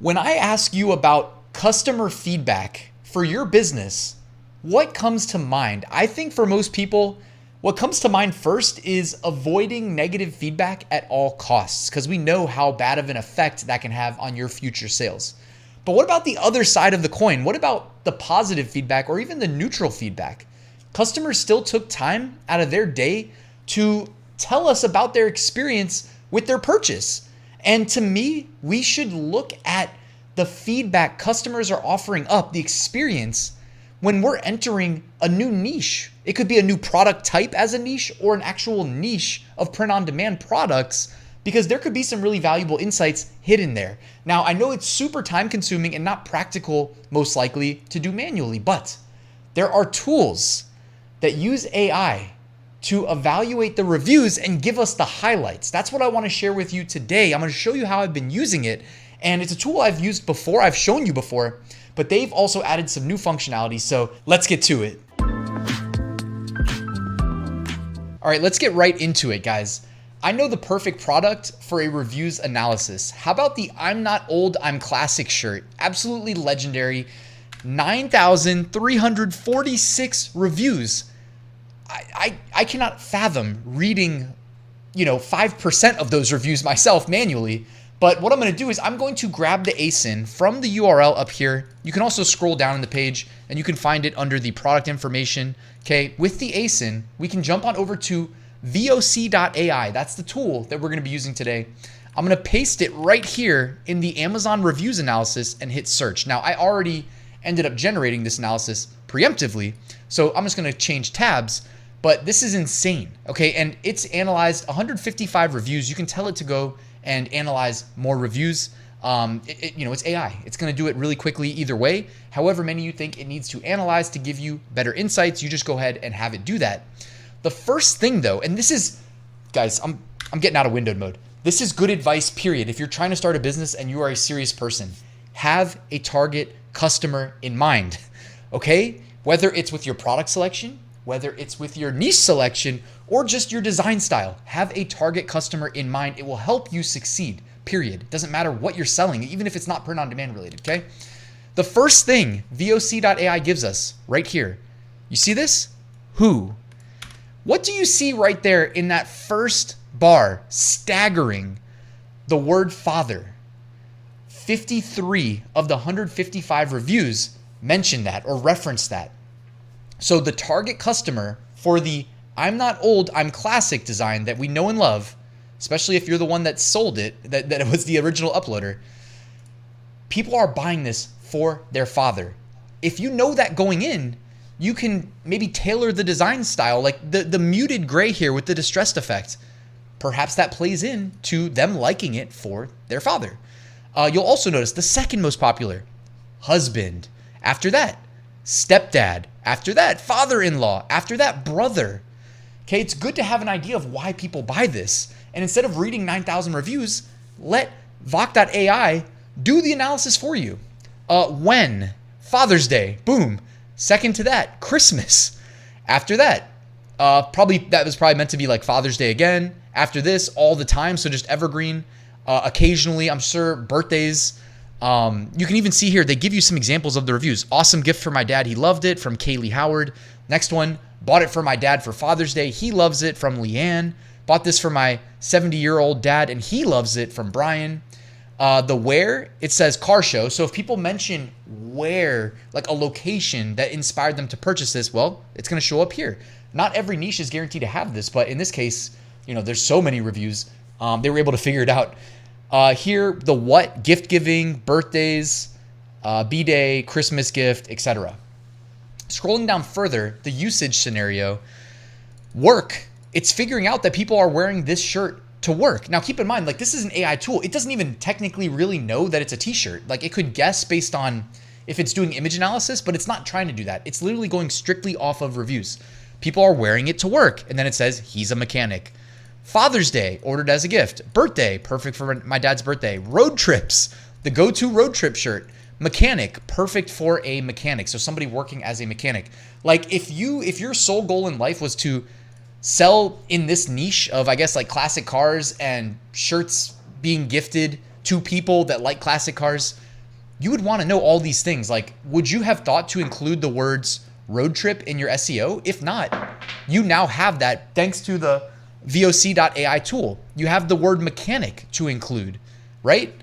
When I ask you about customer feedback for your business, what comes to mind? I think for most people, what comes to mind first is avoiding negative feedback at all costs, because we know how bad of an effect that can have on your future sales. But what about the other side of the coin? What about the positive feedback or even the neutral feedback? Customers still took time out of their day to tell us about their experience with their purchase. And to me, we should look at the feedback customers are offering up, the experience, when we're entering a new niche. It could be a new product type as a niche or an actual niche of print-on-demand products, because there could be some really valuable insights hidden there. Now, I know it's super time-consuming and not practical, most likely, to do manually, but there are tools that use AI to evaluate the reviews and give us the highlights. That's what I want to share with you today. I'm going to show you how I've been using it. And it's a tool I've used before, I've shown you before, but they've also added some new functionality. So let's get to it. All right, let's get right into it, guys. I know the perfect product for a reviews analysis. How about the I'm Not Old, I'm Classic shirt? Absolutely legendary. 9,346 reviews. I cannot fathom reading, 5% of those reviews myself manually. But what I'm going to do is I'm going to grab the ASIN from the URL up here. You can also scroll down in the page and you can find it under the product information. Okay, with the ASIN, we can jump on over to VOC.ai. That's the tool that we're going to be using today. I'm going to paste it right here in the Amazon reviews analysis and hit search. Now, I already ended up generating this analysis preemptively, so I'm just going to change tabs. But this is insane, okay? And it's analyzed 155 reviews. You can tell it to go and analyze more reviews. It's AI. It's going to do it really quickly either way. However many you think it needs to analyze to give you better insights, you just go ahead and have it do that. The first thing though, and this is, guys, I'm getting out of windowed mode. This is good advice, period. If you're trying to start a business and you are a serious person, have a target customer in mind, okay? Whether it's with your product selection, whether it's with your niche selection, or just your design style, have a target customer in mind. It will help you succeed, period. It doesn't matter what you're selling, even if it's not print on demand related, okay? The first thing VOC.ai gives us right here, you see this? Who? What do you see right there in that first bar? Staggering, the word father. 53 of the 155 reviews mention that or reference that. So the target customer for the I'm Not Old, I'm Classic design that we know and love, especially if you're the one that sold it, that it was the original uploader, people are buying this for their father. If you know that going in, you can maybe tailor the design style, like the muted gray here with the distressed effect. Perhaps that plays in to them liking it for their father. You'll also notice the second most popular, husband. After that, stepdad. After that, father-in-law. After that, brother. Okay, it's good to have an idea of why people buy this. And instead of reading 9,000 reviews, let VOC.ai do the analysis for you. When? Father's Day. Boom. Second to that, Christmas. After that, that was probably meant to be like Father's Day again. After this, all the time, so just evergreen. Occasionally, I'm sure, birthdays. You can even see here, they give you some examples of the reviews. Awesome gift for my dad. He loved it, from Kaylee Howard. Next one, bought it for my dad for Father's Day. He loves it, from Leanne. Bought this for my 70-year-old dad, and he loves it, from Brian. The where, it says car show. So if people mention where, like a location that inspired them to purchase this, well, it's going to show up here. Not every niche is guaranteed to have this, but in this case, there's so many reviews. They were able to figure it out. Here, the what, gift giving, birthdays, B-Day, Christmas gift, etc. Scrolling down further, the usage scenario, work, it's figuring out that people are wearing this shirt to work. Now, keep in mind, like, this is an AI tool. It doesn't even technically really know that it's a t-shirt. Like, it could guess based on if it's doing image analysis, but it's not trying to do that. It's literally going strictly off of reviews. People are wearing it to work. And then it says, he's a mechanic. Father's Day, ordered as a gift. Birthday, perfect for my dad's birthday. Road trips, the go-to road trip shirt. Mechanic, perfect for a mechanic. So somebody working as a mechanic. Like, if your sole goal in life was to sell in this niche of, I guess, like classic cars and shirts being gifted to people that like classic cars, you would want to know all these things. Like, would you have thought to include the words road trip in your SEO? If not, you now have that thanks to the VOC.ai tool. You have the word mechanic to include, right?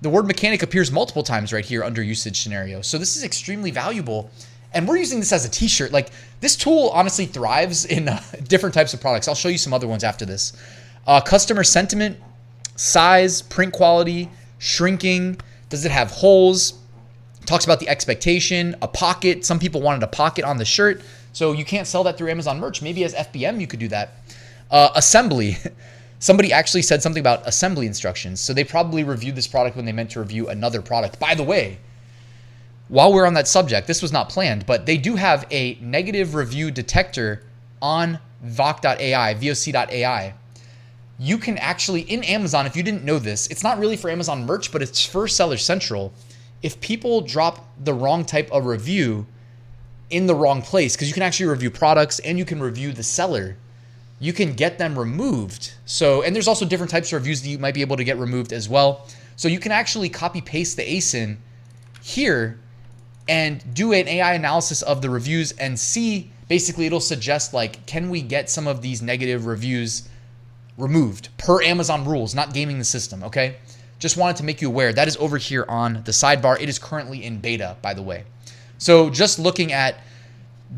The word mechanic appears multiple times right here under usage scenario. So this is extremely valuable. And we're using this as a t-shirt. Like, this tool honestly thrives in different types of products. I'll show you some other ones after this. Customer sentiment, size, print quality, shrinking. Does it have holes? Talks about the expectation, a pocket. Some people wanted a pocket on the shirt. So you can't sell that through Amazon merch. Maybe as FBM, you could do that. Assembly. Somebody actually said something about assembly instructions. So they probably reviewed this product when they meant to review another product. By the way, while we're on that subject, this was not planned, but they do have a negative review detector on VOC.ai. You can actually, in Amazon, if you didn't know this, it's not really for Amazon merch, but it's for Seller Central. If people drop the wrong type of review in the wrong place, because you can actually review products and you can review the seller, you can get them removed. So, and there's also different types of reviews that you might be able to get removed as well. So you can actually copy paste the ASIN here and do an AI analysis of the reviews and see, basically it'll suggest like, can we get some of these negative reviews removed per Amazon rules, not gaming the system, okay? Just wanted to make you aware. That is over here on the sidebar. It is currently in beta, by the way. So just looking at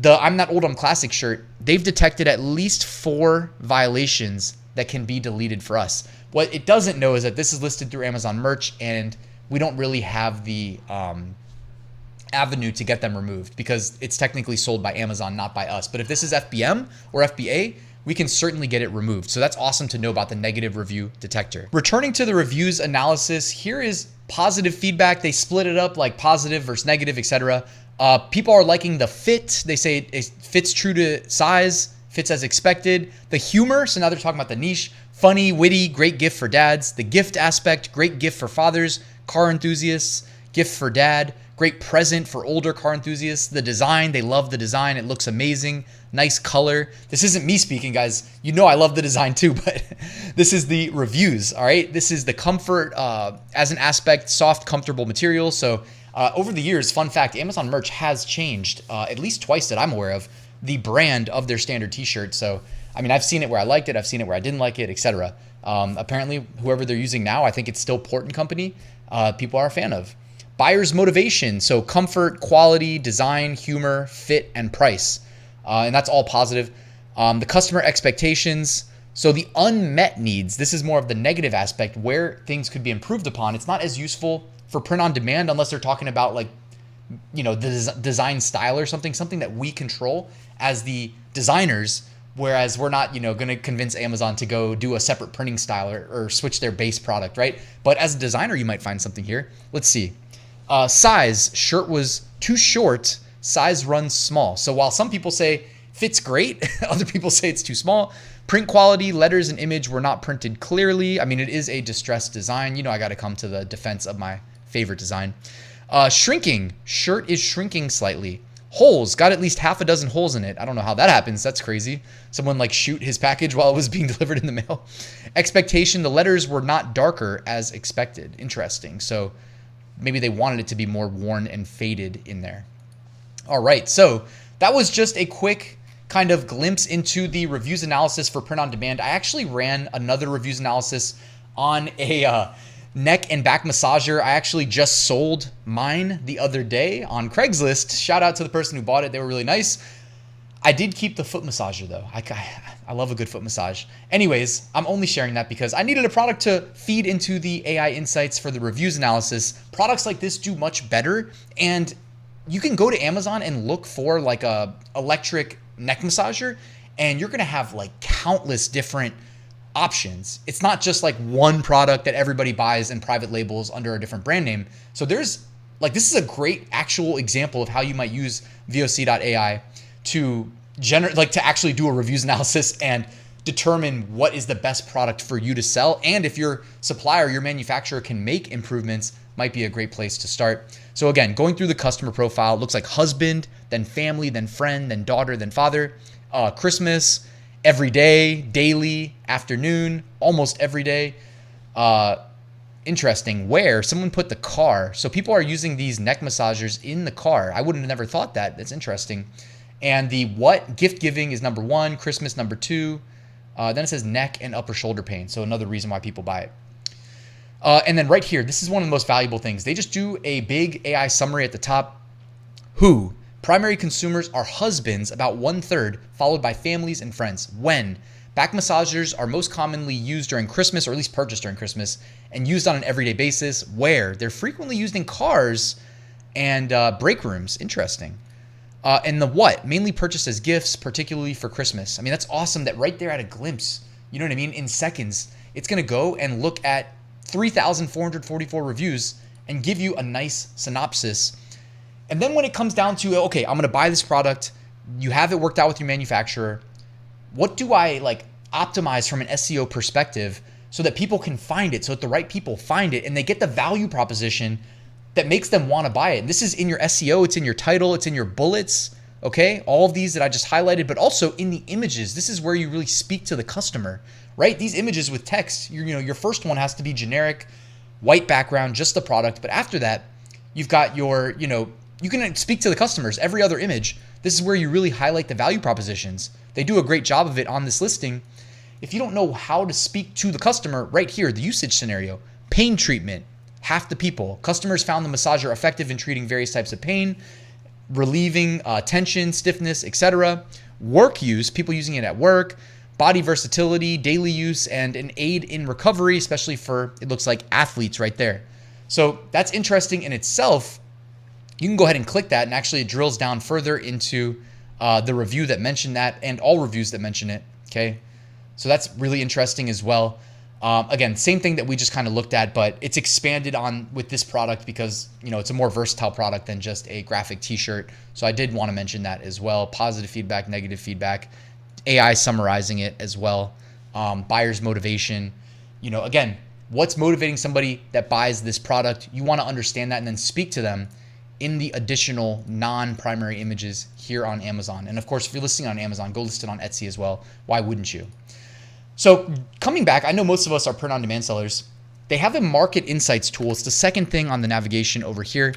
the I'm Not Old, I'm Classic shirt, they've detected at least 4 violations that can be deleted for us. What it doesn't know is that this is listed through Amazon merch and we don't really have the avenue to get them removed because it's technically sold by Amazon, not by us. But if this is FBM or FBA, we can certainly get it removed. So that's awesome to know about the negative review detector. Returning to the reviews analysis, here is positive feedback. They split it up like positive versus negative, etc. People are liking the fit. They say it fits true to size, fits as expected. The humor, so now they're talking about the niche. Funny, witty, great gift for dads. The gift aspect, great gift for fathers, car enthusiasts, gift for dad. Great present for older car enthusiasts. The design, they love the design. It looks amazing. Nice color. This isn't me speaking, guys. You know I love the design too, but this is the reviews, all right? This is the comfort as an aspect, soft, comfortable material. So over the years, fun fact, Amazon merch has changed at least twice that I'm aware of the brand of their standard t-shirt. So, I mean, I've seen it where I liked it. I've seen it where I didn't like it, etc. Apparently, whoever they're using now, I think it's still Port & Company, people are a fan of. Buyer's motivation, so comfort, quality, design, humor, fit, and price. And that's all positive. The customer expectations, so the unmet needs, this is more of the negative aspect where things could be improved upon. It's not as useful for print on demand unless they're talking about like, you know, the design style or something that we control as the designers, whereas we're not, you know, going to convince Amazon to go do a separate printing style or switch their base product, right? But as a designer, you might find something here. Let's see. Size, shirt was too short, size runs small. So while some people say fits great, other people say it's too small. Print quality, letters and image were not printed clearly. I mean, it is a distressed design. You know, I got to come to the defense of my favorite design. Shrinking, shirt is shrinking slightly. Holes, got at least half a dozen holes in it. I don't know how that happens. That's crazy. Someone like shoot his package while it was being delivered in the mail. Expectation, the letters were not darker as expected. Interesting. So maybe they wanted it to be more worn and faded in there. All right, so that was just a quick kind of glimpse into the reviews analysis for print on demand. I actually ran another reviews analysis on a neck and back massager. I actually just sold mine the other day on Craigslist. Shout out to the person who bought it. They were really nice. I did keep the foot massager though. I love a good foot massage. Anyways, I'm only sharing that because I needed a product to feed into the AI insights for the reviews analysis. Products like this do much better. And you can go to Amazon and look for like a electric neck massager and you're going to have like countless different options. It's not just like one product that everybody buys and private labels under a different brand name. So there's like, this is a great actual example of how you might use VOC.ai to to actually do a reviews analysis and determine what is the best product for you to sell. And if your supplier, your manufacturer can make improvements, might be a great place to start. So again, going through the customer profile, looks like husband, then family, then friend, then daughter, then father, Christmas, every day, daily, afternoon, almost every day, interesting, where someone put the car. So people are using these neck massagers in the car. I wouldn't have never thought that. That's interesting. And the what? Gift giving is number 1, Christmas number 2. Then it says neck and upper shoulder pain. So another reason why people buy it. And then right here, this is one of the most valuable things. They just do a big AI summary at the top. Who? Primary consumers are husbands, about 1/3, followed by families and friends. When? Back massagers are most commonly used during Christmas, or at least purchased during Christmas, and used on an everyday basis. Where? They're frequently used in cars and break rooms. Interesting. And the what? Mainly purchased as gifts, particularly for Christmas. I mean, that's awesome that right there at a glimpse, you know what I mean? In seconds, it's going to go and look at 3,444 reviews and give you a nice synopsis. And then when it comes down to, okay, I'm going to buy this product, you have it worked out with your manufacturer. What do I like optimize from an SEO perspective so that people can find it, so that the right people find it and they get the value proposition that makes them want to buy it? And this is in your SEO, it's in your title, it's in your bullets, okay? All of these that I just highlighted, but also in the images. This is where you really speak to the customer, right? These images with text, your first one has to be generic, white background, just the product. But after that, you've got your, you can speak to the customers. Every other image, this is where you really highlight the value propositions. They do a great job of it on this listing. If you don't know how to speak to the customer, right here, the usage scenario, pain treatment, half the people. Customers found the massager effective in treating various types of pain, relieving tension, stiffness, etc. Work use, people using it at work, body versatility, daily use, and an aid in recovery, especially for, it looks like, athletes right there. So that's interesting in itself. You can go ahead and click that, and actually it drills down further into the review that mentioned that, and all reviews that mention it, okay? So that's really interesting as well. Again, same thing that we just kind of looked at, but it's expanded on with this product because, it's a more versatile product than just a graphic t-shirt. So I did want to mention that as well. Positive feedback, negative feedback, AI summarizing it as well. Buyer's motivation, again, what's motivating somebody that buys this product? You want to understand that and then speak to them in the additional non-primary images here on Amazon. And of course, if you're listing on Amazon, go list it on Etsy as well. Why wouldn't you? So coming back, I know most of us are print-on-demand sellers. They have a market insights tool. It's the second thing on the navigation over here.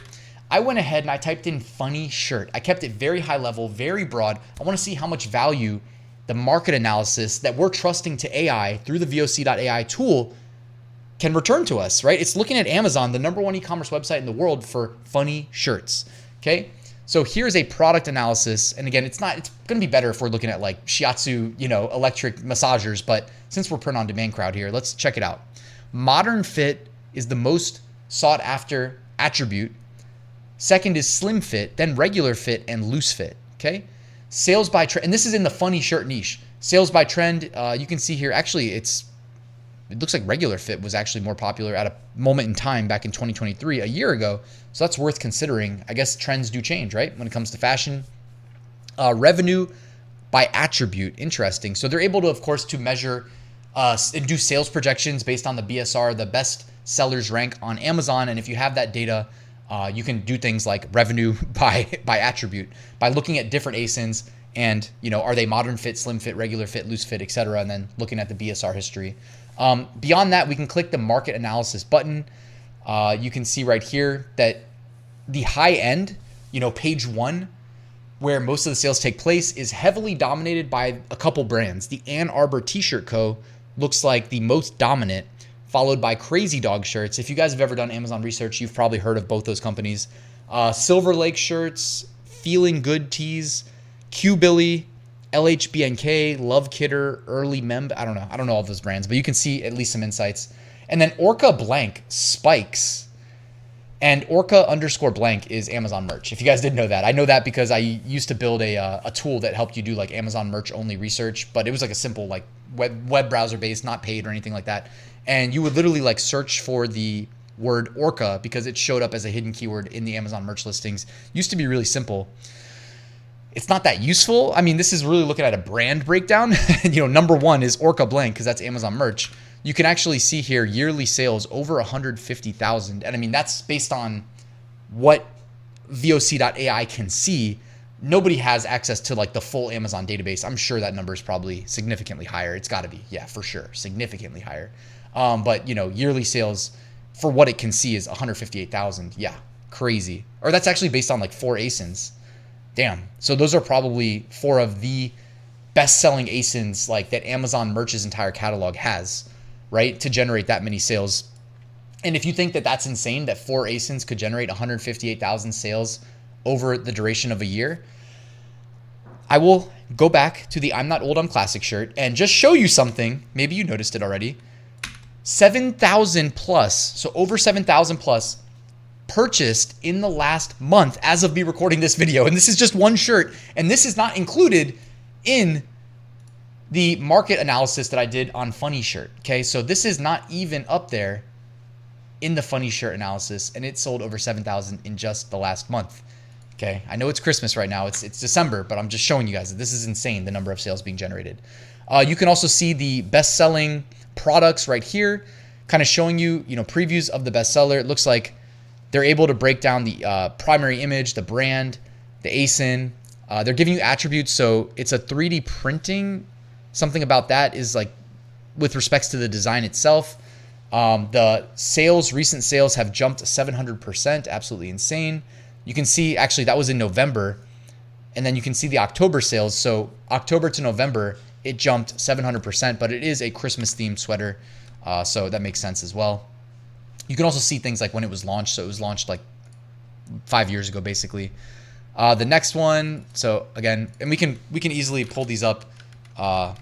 I went ahead and I typed in funny shirt. I kept it very high level, very broad. I want to see how much value the market analysis that we're trusting to AI through the VOC.ai tool can return to us, right? It's looking at Amazon, the #1 e-commerce website in the world for funny shirts, okay? So here's a product analysis. And again, it's going to be better if we're looking at like shiatsu, electric massagers, but since we're print on demand crowd here, let's check it out. Modern fit is the most sought after attribute. Second is slim fit, then regular fit and loose fit, okay? Sales by trend, and this is in the funny shirt niche. Sales by trend, you can see here, actually it looks like regular fit was actually more popular at a moment in time back in 2023, a year ago. So that's worth considering. I guess trends do change, right? When it comes to fashion. Revenue by attribute, interesting. So they're able to, of course, to measure and do sales projections based on the BSR, the best sellers rank on Amazon. And if you have that data, you can do things like revenue by attribute by looking at different ASINs and, are they modern fit, slim fit, regular fit, loose fit, etc. And then looking at the BSR history. Beyond that, we can click the market analysis button. You can see right here that the high end, page 1, where most of the sales take place, is heavily dominated by a couple brands. The Ann Arbor T-Shirt Co. looks like the most dominant, followed by Crazy Dog Shirts. If you guys have ever done Amazon research, you've probably heard of both those companies. Silver Lake Shirts, Feeling Good Tees, Q-Billy, LHBNK, Love Kittl, Early Memb. I don't know all of those brands, but you can see at least some insights. And then Orca Blank Spikes and Orca_blank is Amazon merch. If you guys didn't know that, I know that because I used to build a tool that helped you do like Amazon merch only research, but it was like a simple like web browser based, not paid or anything like that. And you would literally like search for the word Orca because it showed up as a hidden keyword in the Amazon merch listings. Used to be really simple. It's not that useful. I mean, this is really looking at a brand breakdown. #1 is Orca Blank because that's Amazon merch. You can actually see here yearly sales over 150,000. And I mean, that's based on what VOC.ai can see. Nobody has access to like the full Amazon database. I'm sure that number is probably significantly higher. It's got to be, yeah, for sure, significantly higher. But yearly sales for what it can see is 158,000. Yeah, crazy. Or that's actually based on like 4 ASINs. Damn. So those are probably 4 of the best-selling ASINs like that Amazon Merch's entire catalog has, right? To generate that many sales. And if you think that that's insane, that 4 ASINs could generate 158,000 sales over the duration of a year, I will go back to the I'm Not Old, I'm Classic shirt and just show you something. Maybe you noticed it already. 7,000 plus, so over 7,000 plus purchased in the last month as of me recording this video. And this is just one shirt. And this is not included in the market analysis that I did on Funny Shirt. Okay, so this is not even up there in the Funny Shirt analysis. And it sold over 7,000 in just the last month. Okay, I know it's Christmas right now. It's December, but I'm just showing you guys that this is insane, the number of sales being generated. You can also see the best-selling products right here, kind of showing you, previews of the bestseller. It looks like they're able to break down the primary image, the brand, the ASIN. They're giving you attributes. So it's a 3D printing. Something about that is like with respects to the design itself. The sales, recent sales have jumped 700%. Absolutely insane. You can see, actually, that was in November. And then you can see the October sales. So October to November, it jumped 700%, but it is a Christmas-themed sweater. So that makes sense as well. You can also see things like when it was launched. So it was launched like 5 years ago, basically. The next one, so again, and we can easily pull these up on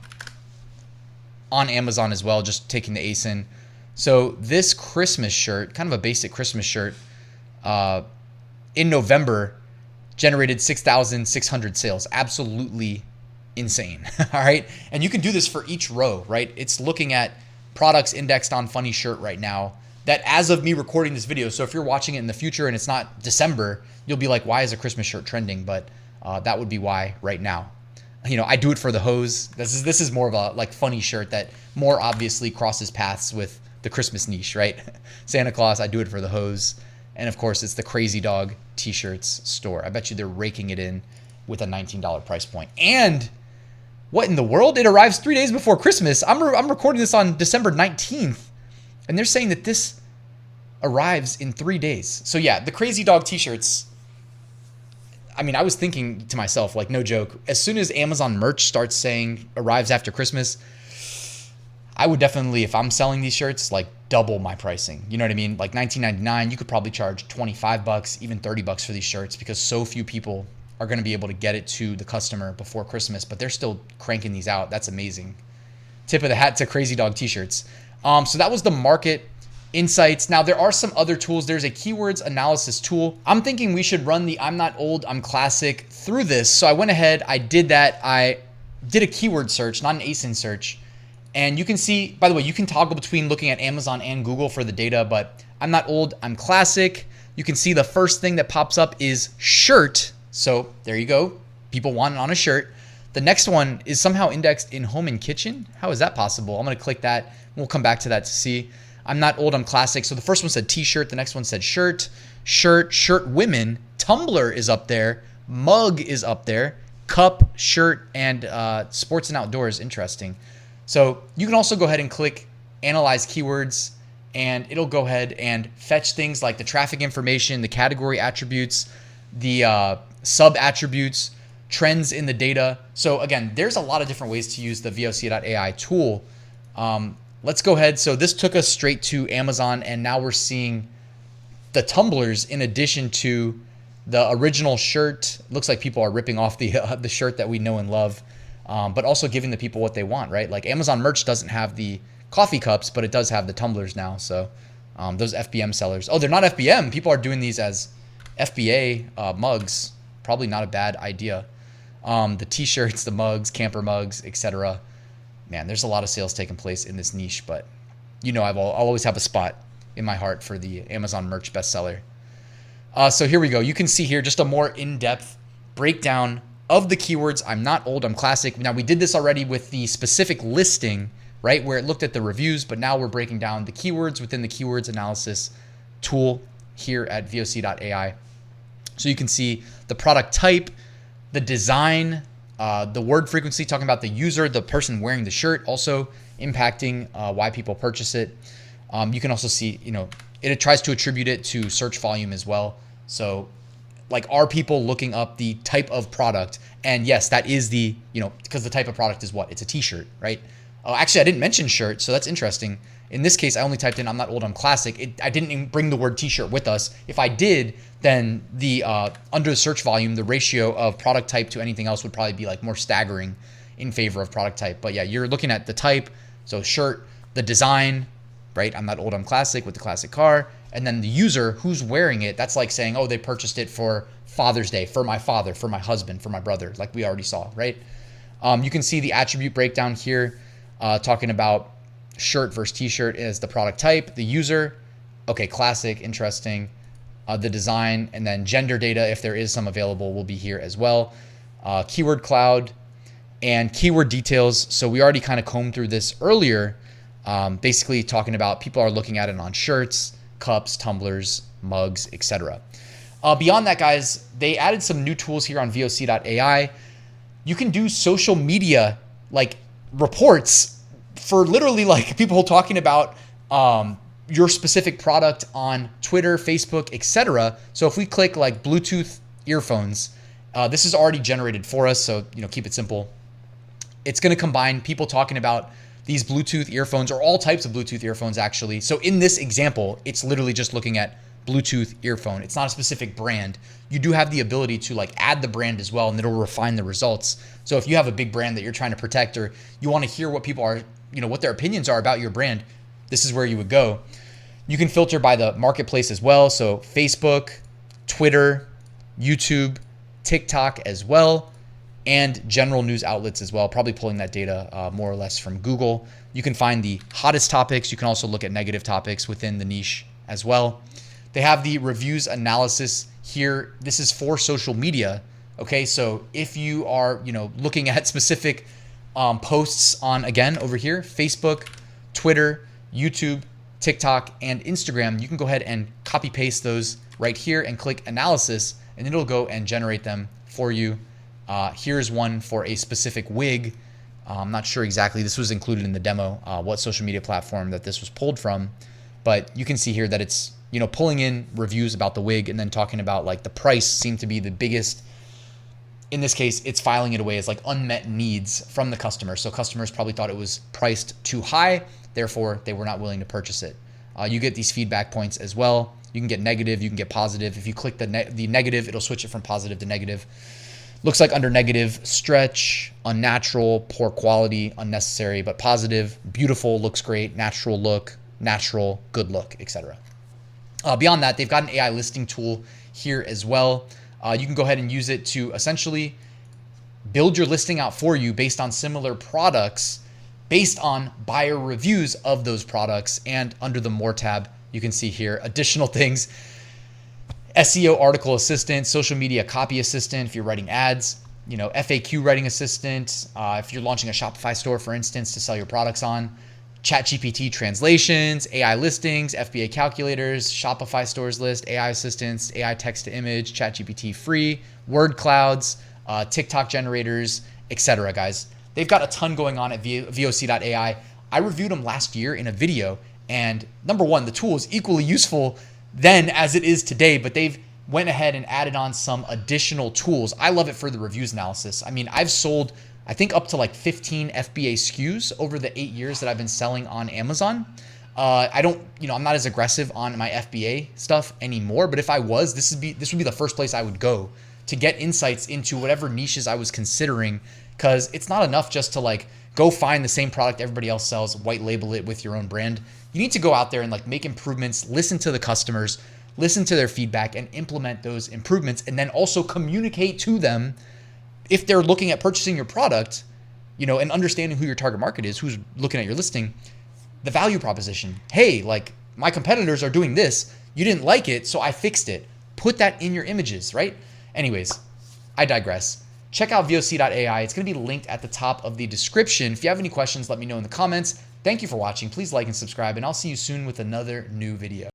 Amazon as well, just taking the ASIN. So this Christmas shirt, kind of a basic Christmas shirt, in November, generated 6,600 sales. Absolutely insane. All right. And you can do this for each row, right? It's looking at products indexed on Funny Shirt right now that as of me recording this video. So if you're watching it in the future and it's not December, you'll be like, why is a Christmas shirt trending? But that would be why right now. I do it for the hose. This is more of a like funny shirt that more obviously crosses paths with the Christmas niche, right? Santa Claus, I do it for the hose. And of course, it's the Crazy Dog t-shirts store. I bet you they're raking it in with a $19 price point. And what in the world? It arrives 3 days before Christmas. I'm recording this on December 19th. And they're saying that this arrives in 3 days. So yeah, the Crazy Dog t-shirts. I mean, I was thinking to myself, like, no joke, as soon as Amazon merch starts saying arrives after Christmas, I would definitely, if I'm selling these shirts, like double my pricing. You know what I mean? Like $19.99, you could probably charge $25, even $30 for these shirts because so few people are going to be able to get it to the customer before Christmas, but they're still cranking these out. That's amazing. Tip of the hat to Crazy Dog t-shirts. So that was the market insights. Now there are some other tools. There's a keywords analysis tool. I'm thinking we should run the I'm Not Old, I'm Classic through this. So I went ahead, I did that. I did a keyword search, not an ASIN search. And you can see, by the way, you can toggle between looking at Amazon and Google for the data, but I'm Not Old, I'm Classic. You can see the first thing that pops up is shirt. So there you go. People want it on a shirt. The next one is somehow indexed in home and kitchen. How is that possible? I'm going to click that. We'll come back to that to see. I'm Not Old, I'm Classic. So the first one said t-shirt. The next one said shirt, shirt women. Tumbler is up there. Mug is up there. Cup, shirt, and sports and outdoors. Interesting. So you can also go ahead and click analyze keywords and it'll go ahead and fetch things like the traffic information, the category attributes, the sub attributes, trends in the data. So again, there's a lot of different ways to use the VOC.ai tool. Let's go ahead. So this took us straight to Amazon and now we're seeing the tumblers in addition to the original shirt. Looks like people are ripping off the shirt that we know and love. But also giving the people what they want, right? Like Amazon merch doesn't have the coffee cups, but it does have the tumblers now. So those FBM sellers, oh, they're not FBM. People are doing these as FBA mugs. Probably not a bad idea. The t-shirts, the mugs, camper mugs, etc. Man, there's a lot of sales taking place in this niche, but I'll always have a spot in my heart for the Amazon merch bestseller. So here we go. You can see here just a more in-depth breakdown of the keywords. I'm Not Old, I'm Classic. Now we did this already with the specific listing, right, where it looked at the reviews, but now we're breaking down the keywords within the keywords analysis tool here at VOC.ai. So you can see the product type, the design, the word frequency, talking about the user, the person wearing the shirt, also impacting why people purchase it. You can also see, It tries to attribute it to search volume as well. So like, are people looking up the type of product? And yes, that is the, because the type of product is what? It's a t-shirt, right? Oh, actually, I didn't mention shirt, so that's interesting. In this case, I only typed in I'm not old, I'm classic. I didn't even bring the word t-shirt with us. If I did, then the under the search volume, the ratio of product type to anything else would probably be like more staggering in favor of product type. But yeah, you're looking at the type, so shirt, the design, right? I'm not old, I'm classic with the classic car. And then the user who's wearing it, that's like saying, oh, they purchased it for Father's Day, for my father, for my husband, for my brother, like we already saw, right? You can see the attribute breakdown here, talking about shirt versus t-shirt is the product type, the user, okay, classic, interesting, the design, and then gender data, if there is some available, will be here as well. Keyword cloud and keyword details. So we already kind of combed through this earlier, basically talking about people are looking at it on shirts, cups, tumblers, mugs, etc. Beyond that, guys, they added some new tools here on VOC.ai. You can do social media like reports for literally like people talking about your specific product on Twitter, Facebook, etc. So if we click like Bluetooth earphones, this is already generated for us. So, keep it simple. It's going to combine people talking about these Bluetooth earphones or all types of Bluetooth earphones, actually. So in this example, it's literally just looking at Bluetooth earphone. It's not a specific brand. You do have the ability to like add the brand as well, and it'll refine the results. So if you have a big brand that you're trying to protect, or you want to hear what people are, what their opinions are about your brand, this is where you would go. You can filter by the marketplace as well. So Facebook, Twitter, YouTube, TikTok as well, and general news outlets as well, probably pulling that data more or less from Google. You can find the hottest topics. You can also look at negative topics within the niche as well. They have the reviews analysis here. This is for social media. Okay, so if you are, looking at specific posts on, again, over here, Facebook, Twitter, YouTube, TikTok, and Instagram, you can go ahead and copy paste those right here and click analysis, and it'll go and generate them for you. Here's one for a specific wig. I'm not sure exactly. This was included in the demo, what social media platform that this was pulled from. But you can see here that it's, pulling in reviews about the wig and then talking about like the price seemed to be the biggest. In this case, it's filing it away as like unmet needs from the customer. So customers probably thought it was priced too high. Therefore, they were not willing to purchase it. You get these feedback points as well. You can get negative. You can get positive. If you click the negative, it'll switch it from positive to negative. Looks like under negative, stretch, unnatural, poor quality, unnecessary, but positive, beautiful, looks great, natural look, natural, good look, etc. Beyond that, they've got an AI listing tool here as well. You can go ahead and use it to essentially build your listing out for you based on similar products, based on buyer reviews of those products. And under the More tab, you can see here additional things. SEO article assistant, social media copy assistant if you're writing ads, FAQ writing assistant if you're launching a Shopify store, for instance, to sell your products on, ChatGPT translations, AI listings, FBA calculators, Shopify stores list, AI assistants, AI text to image, ChatGPT free, word clouds, TikTok generators, etc. Guys, they've got a ton going on at VOC.ai. I reviewed them last year in a video, and number one, the tool is equally useful then as it is today, but they've went ahead and added on some additional tools. I love it for the reviews analysis. I mean, I've sold, I think, up to like 15 FBA SKUs over the 8 years that I've been selling on Amazon. I'm not as aggressive on my FBA stuff anymore, but if I was, this would be the first place I would go to get insights into whatever niches I was considering, because it's not enough just to like go find the same product everybody else sells, white label it with your own brand. You need to go out there and like make improvements, listen to the customers, listen to their feedback, and implement those improvements, and then also communicate to them if they're looking at purchasing your product, and understanding who your target market is, who's looking at your listing, the value proposition. Hey, like my competitors are doing this. You didn't like it, so I fixed it. Put that in your images, right? Anyways, I digress. Check out VOC.ai. It's going to be linked at the top of the description. If you have any questions, let me know in the comments. Thank you for watching. Please like and subscribe, and I'll see you soon with another new video.